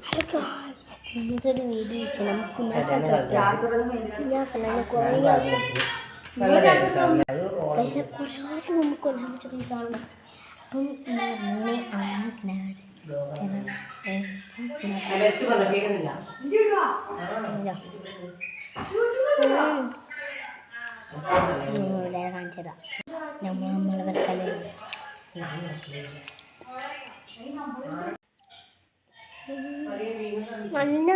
Hello guys, ഇന്നത്തെ video വെച്ചാൽ നമുക്ക് കുനാഫ നല്ല കുറേ പക്ഷേ കുറേ നമുക്ക് കുനാഫ ചോക്ലേറ്റ് കാണണം. അപ്പം അങ്ങനെ കാണിച്ചതാ നമ്മളെ വരക്കല്ലേ നല്ല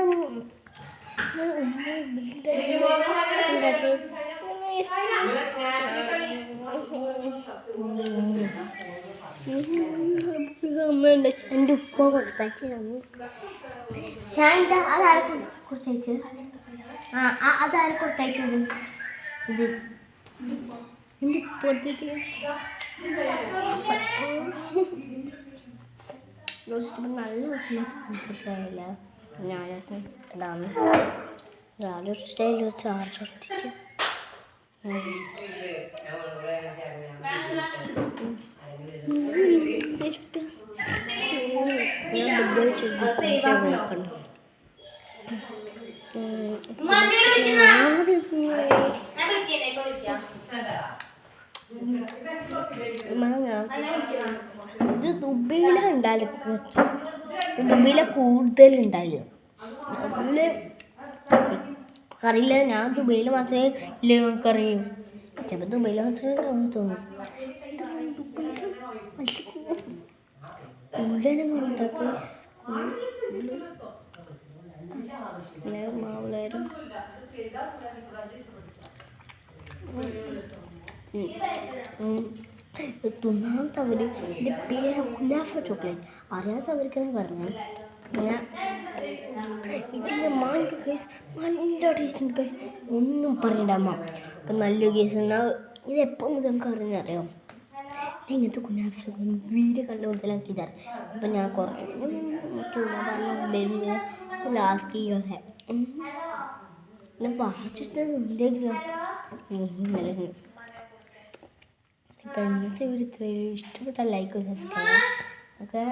എൻ്റെ ഉപ്പ കൊടുത്തയച്ച് അതാരെ കൊടുത്തയച്ച് അതാരെ കൊടുത്തയച്ചത് ഇത് എൻ്റെ ഉപ്പ കൊടുത്തിട്ട് നല്ല സ്നേഹിച്ചിട്ടില്ല ഞാനൊക്കെ ഇടാന്ന് രാവിലെ സ്റ്റൈലിൽ ചാർജ് കൊടുത്തിട്ട് ഇഷ്ടം ഞാൻ നോക്കണം. മാങ്ങ ഇത് ദുബൈയിലുണ്ടായാലും ദുബൈയിലെ കൂടുതലുണ്ടായില്ല അറിയില്ല. ഞാൻ ദുബൈയിൽ മാത്രമേ ഇല്ല നമുക്കറിയും. ചിലപ്പോൾ ദുബൈയിൽ മാത്രമേ ഉണ്ടാവും തോന്നും. മാവുള്ളവരും തിന്നാത്തവർ എൻ്റെ പേര് കുനാഫ ചോക്ലേറ്റ് അറിയാത്തവർക്കെന്ന് പറഞ്ഞു ഞാൻ ഇതിൻ്റെ മാലിക്ക് കേസ് നല്ല ടേസ്റ്റ് ഉണ്ട് കേസ് ഒന്നും പറയണ്ട അമ്മ. അപ്പം നല്ല കേസ് ഉണ്ടാവും. ഇതെപ്പോൾ മുതൽ നമുക്ക് അറിയാം. ഇങ്ങനത്തെ കുനാഫ വീഡിയോ കണ്ടു മുതൽ എനിക്ക് ഇതറിയാം. അപ്പം ഞാൻ കുറച്ച് പറഞ്ഞു ലാസ്റ്റ് ഇയർ വാച്ചിട്ട് എന്തെങ്കിലും ഇപ്പം ഇന്നത്തെ വീഡിയോ ഇഷ്ടപ്പെട്ട ലൈക്ക് സബ്സ്ക്രൈബ് ഒക്കെ.